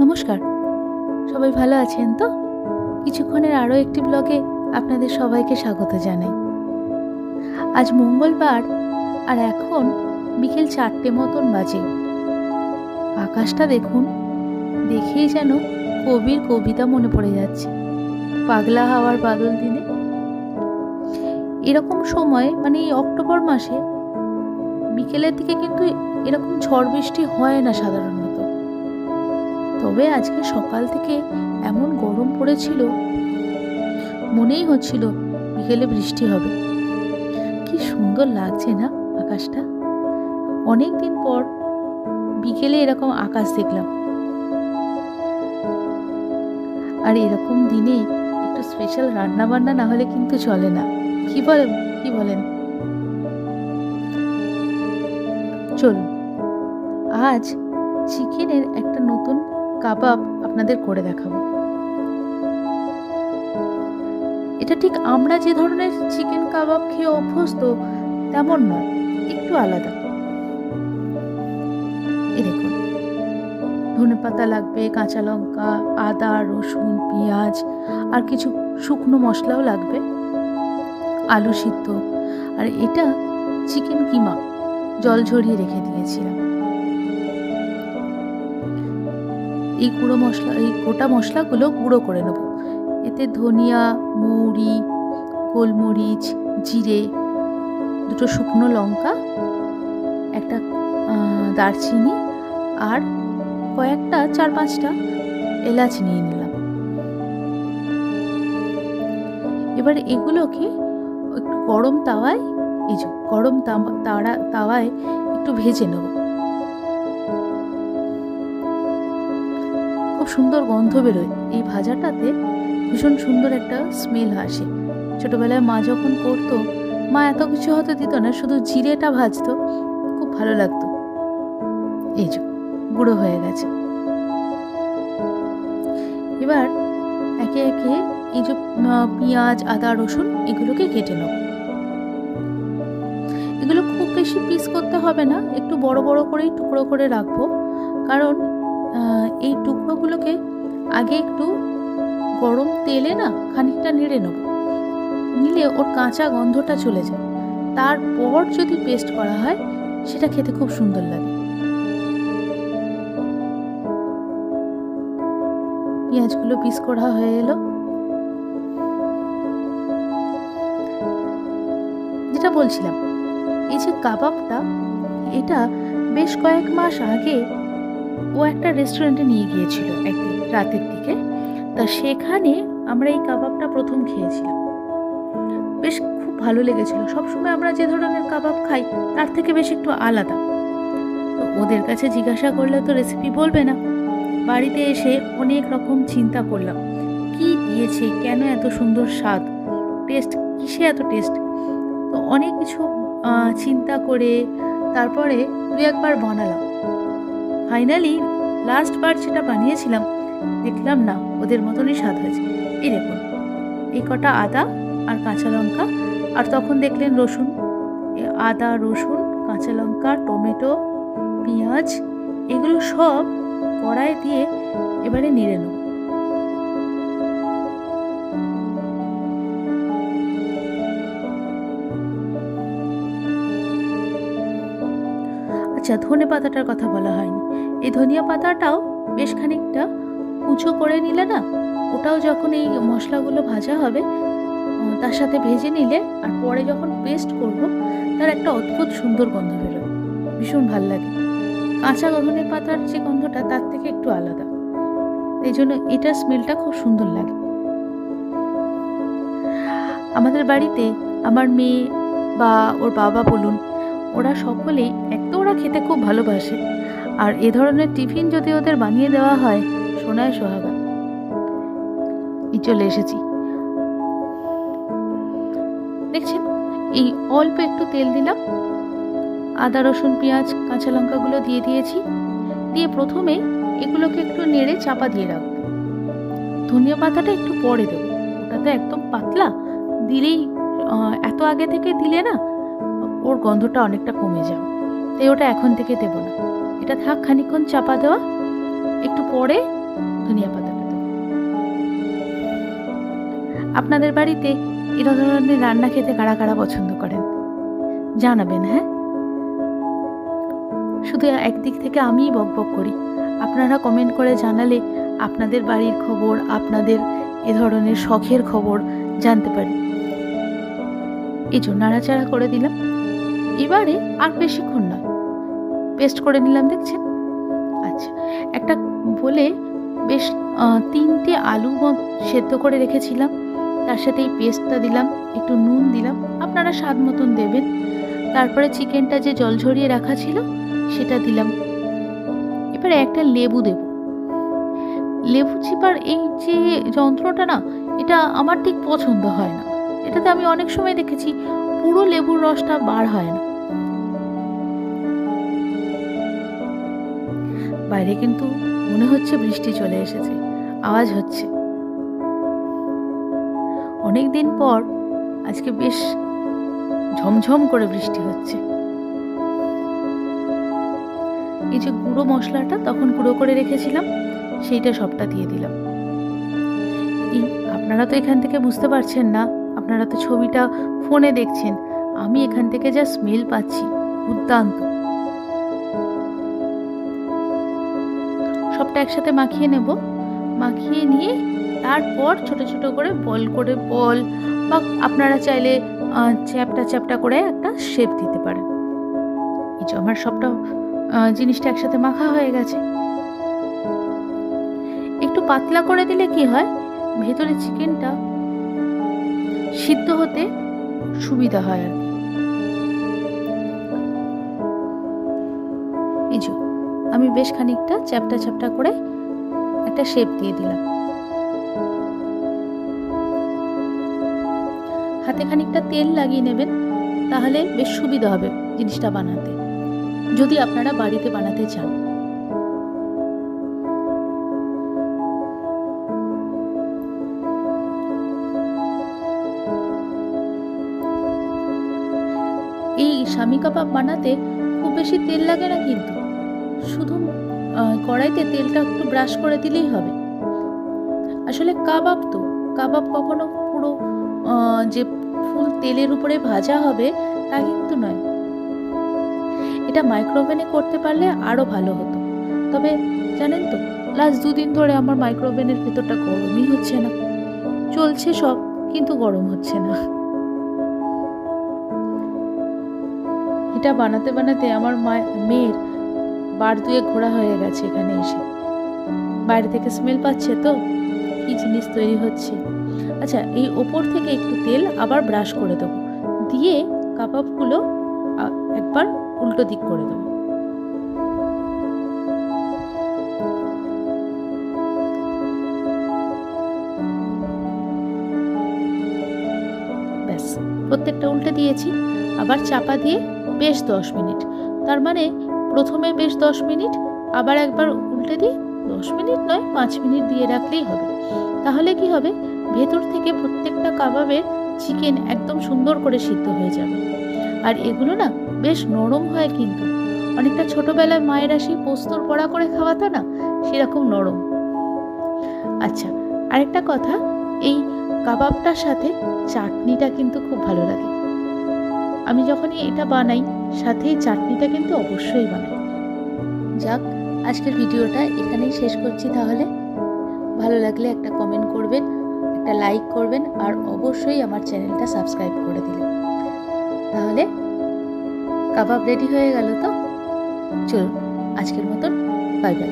নমস্কার, সবাই ভালো আছেন তো? কিছুক্ষণের আরও একটি ব্লগে আপনাদের সবাইকে স্বাগত জানাই। আজ মঙ্গলবার আর এখন বিকেল 4টে মতন বাজে। আকাশটা দেখুন, দেখেই যেন কবির কবিতা মনে পড়ে যাচ্ছে। পাগলা হাওয়ার বাদল দিনে এরকম সময় মানে এই অক্টোবর মাসে বিকেলের দিকে কিন্তু এরকম ঝড় বৃষ্টি হয় না সাধারণত। তবে আজকে সকাল থেকে এমন গরম পড়েছিল, মনেই হচ্ছিল বিকেলে বৃষ্টি হবে। কি সুন্দর লাগছে না আকাশটা? অনেক দিন পর বিকেলে এরকম আকাশ দেখলাম। আর এরকম দিনে একটু স্পেশাল রান্না বান্না না হলে কিন্তু চলে না। কি বলেন? চলুন আজ চিকেনের একটা নতুন কাবাব আপনাদের করে দেখাবো। এটা ঠিক আমরা যে ধরনের চিকেন কাবাব খেয়ে অভ্যস্ত তেমন নয়, একটু আলাদা। এই দেখুন, ধনেপাতা লাগবে, কাঁচা লঙ্কা, আদা, রসুন, পেঁয়াজ আর কিছু শুকনো মশলাও লাগবে, আলু সিদ্ধ। আর এটা চিকেন কিমা, জল ঝরিয়ে রেখে দিয়েছিলাম। এই গোটা মশলাগুলো গুঁড়ো করে নেব। এতে ধনিয়া, মৌরি, গোলমরিচ, জিরে, দুটো শুকনো লঙ্কা, একটা দারচিনি আর কয়েকটা 4-5টা এলাচ নিয়ে নিলাম। এবার এগুলোকে একটু গরম তাওয়ায় একটু ভেজে নেব। খুব সুন্দর গন্ধ বেরোয় এই ভাজাটাতে, ভীষণ সুন্দর একটা স্মেল আসে। ছোটবেলায় মা যখন করতো, মা এত কিছু হয়তো দিত না, শুধু জিরেটা ভাজতো, খুব ভালো লাগতো। এই যে গুঁড়ো হয়ে গেছে। এবার একে একে এই যে পেঁয়াজ, আদা, রসুন এগুলোকে কেটে নেব। এগুলো খুব বেশি পিস করতে হবে না, একটু বড় বড় করেই টুকরো করে রাখবো। কারণ এই টুকরোগুলোকে আগে একটু গরম তেলে না খানিকটা নেড়ে নেব, নিলে ওর কাঁচা গন্ধটা চলে যায়। তারপর যদি পেস্ট করা হয় সেটা খেতে খুব সুন্দর লাগে। পেঁয়াজগুলো পিস করা হয়ে এলো। যেটা বলছিলাম, এই যে কাবাবটা, এটা বেশ কয়েক মাস আগে ও একটা রেস্টুরেন্টে নিয়ে গিয়েছিল একদিন রাতের দিকে। তা সেখানে আমরা এই কাবাবটা প্রথম খেয়েছিলাম। বেশ খুব ভালো লেগেছিল। সবসময় আমরা যে ধরনের কাবাব খাই তার থেকে বেশ একটু আলাদা। তো ওদের কাছে জিজ্ঞাসা করলে তো রেসিপি বলবে না। বাড়িতে এসে অনেক রকম চিন্তা করলাম, কি দিয়েছে, কেন এত সুন্দর স্বাদ, টেস্ট কিসে এত টেস্ট। তো অনেক কিছু চিন্তা করে তারপরে 2-1 বার বানালাম। ফাইনালি লাস্টবার যেটা বানিয়েছিলাম, দেখলাম না ওদের মতনই স্বাদ হয়েছে। এই দেখুন, এই কটা আদা আর কাঁচা লঙ্কা, আর তখন দেখলেন রসুন, আদা, রসুন, কাঁচা লঙ্কা, টমেটো, পেঁয়াজ, এগুলো সব কড়াই দিয়ে এবারে নেড়ে নেব। আচ্ছা, ধনে পাতাটার কথা বলা হয়নি। এই ধনিয়া পাতাটাও বেশ খানিকটা কুচো করে নিলে না, ওটাও যখন এই মশলাগুলো ভাজা হবে তার সাথে ভেজে নিলে আর পরে যখন পেস্ট করব, তার একটা অদ্ভুত সুন্দর গন্ধ বেরোয়, ভীষণ ভাল লাগে। কাঁচা ধনে পাতার যে গন্ধটা তার থেকে একটু আলাদা, এই জন্য এটার স্মেলটা খুব সুন্দর লাগে। আমাদের বাড়িতে আমার মেয়ে বা ওর বাবা বলুন, ওরা সকলেই ওরা খেতে খুব ভালোবাসে। আর এ ধরনের টিফিন যদি ওদের বানিয়ে দেওয়া হয়, সোনায় সোহাগা। চলে এসেছি, দেখছেন, এই অল্প একটু তেল দিলাম, আদা, রসুন, পেঁয়াজ, কাঁচা লঙ্কাগুলো দিয়ে দিয়েছি। দিয়ে প্রথমে এগুলোকে একটু নেড়ে চাপা দিয়ে রাখবো। ধনিয়া পাতাটা একটু পরে দেবো, ওটা তো একদম পাতলা, দিলেই এত আগে থেকে দিলে না ওর গন্ধটা অনেকটা কমে যাবে, তাই ওটা এখন থেকে দেবো না। এটা থাক খানিকক্ষণ চাপা দেওয়া, একটু পরে ধনিয়া পাতাটা দেবো। আপনাদের বাড়িতে এই ধরনের রান্না খেতে কারা কারা পছন্দ করেন জানাবেন। হ্যাঁ, শুধু একদিক থেকে আমিই বকবক করি, আপনারা কমেন্ট করে জানালে আপনাদের বাড়ির খবর, আপনাদের এ ধরনের শখের খবর জানতে পারি। এই জন্য নাড়াচাড়া করে দিলাম। এবারে আর বেশিক্ষণ নয়, পেস্ট করে নিলাম, দেখছেন। আচ্ছা, একটা বলে বেশ 3টে আলু সেদ্ধ করে রেখেছিলাম, তার সাথে এই পেস্টটা দিলাম, একটু নুন দিলাম, আপনারা স্বাদ মতন দেবেন। তারপরে চিকেনটা যে জল ঝরিয়ে রাখা ছিল সেটা দিলাম। এবারে একটা লেবু দেব। লেবু চিপার এই যে যন্ত্রটা না, এটা আমার ঠিক পছন্দ হয় না। এটাতে আমি অনেক সময় দেখেছি পুরো লেবুর রসটা বার হয় না। বাইরে কিন্তু মনে হচ্ছে বৃষ্টি চলে এসেছে, আওয়াজ হচ্ছে। অনেক দিন পর আজকে বেশ ঝমঝম করে বৃষ্টি হচ্ছে। এই যে গুঁড়ো মশলাটা তখন গুঁড়ো করে রেখেছিলাম, সেইটা সবটা দিয়ে দিলাম। আপনারা তো এখান থেকে বুঝতে পারছেন না, আপনারা তো ছবিটা ফোনে দেখছেন, আমি এখান থেকে যা স্মেল পাচ্ছি দুর্দান্ত। সবটা একসাথে মাখিয়ে নেব। মাখিয়ে নিয়ে তারপর ছোট ছোট করে বল বা আপনারা চাইলে চ্যাপটা চ্যাপটা করে একটা শেপ দিতে পারেন। এই যে আমার সবটা জিনিসটা একসাথে মাখা হয়ে গেছে। একটু পাতলা করে দিলে কি হয়, ভেতরে চিকেনটা সিদ্ধ হতে সুবিধা হয় আর কি। এই যে আমি বেশ খানিকটা চ্যাপটা চ্যাপটা করে একটা শেপ দিয়ে দিলাম। হাতে খানিকটা তেল লাগিয়ে নেবেন, তাহলে বেশ সুবিধা হবে জিনিসটা বানাতে, যদি আপনারা বাড়িতে বানাতে চান। এই শামি কাবাব বানাতে খুব বেশি তেল লাগে না, কিন্তু শুধু কড়াইতে তেলটা একটু ব্রাশ করে দিলেই হবে। আসলে কাবাব তো কাবাব কখনো পুরো যে ফুল তেলের উপরে ভাজা হবে তা কিন্তু নয়। এটা মাইক্রোওভেনে করতে পারলে আরও ভালো হতো। তবে জানেন তো, লাস্ট 2 দিন ধরে আমার মাইক্রোওভেনের ভেতরটা গরমই হচ্ছে না। চলছে সব, কিন্তু গরম হচ্ছে না। এটা বানাতে বানাতে আমার মেয়ের বার 2 ঘোরা হয়ে গেছে এখানে এসে। বাইরে থেকে স্মেল পাচ্ছে তো কি জিনিস তৈরি হচ্ছে। আচ্ছা, এই ওপর থেকে একটু তেল আবার ব্রাশ করে দেবো, দিয়ে কাবাবগুলো একবার উল্টো দিক করে দেবো। ব্যাস, প্রত্যেকটা উল্টে দিয়েছি। আবার চাপা দিয়ে বেশ 10 মিনিট, তার মানে প্রথমে বেশ 10 মিনিট, আবার একবার উল্টে দিয়ে 10 মিনিট নয় 5 মিনিট দিয়ে রাখলেই হবে। তাহলে কি হবে, ভেতর থেকে প্রত্যেকটা কাবাবের চিকেন একদম সুন্দর করে সিদ্ধ হয়ে যাবে। আর এগুলো না বেশ নরম হয়, কিন্তু অনেকটা ছোটবেলায় মায়েরা সেই পোস্তর বড়া করে খাওয়াতো না, সেরকম নরম। আচ্ছা, আরেকটা কথা, এই কাবাবটার সাথে চাটনিটা কিন্তু খুব ভালো লাগে। আমি যখনই এটা বানাই সাথে চাটনিটা কিন্তু অবশ্যই বানাই। যাক, আজকের ভিডিওটা এখানেই শেষ করছি। তাহলে ভালো লাগলে একটা কমেন্ট করবেন, একটা লাইক করবেন, আর অবশ্যই আমার চ্যানেলটা সাবস্ক্রাইব করে দিলেন। তাহলে কাবাব রেডি হয়ে গেল তো। চলুন, আজকের মতন বাই বাই।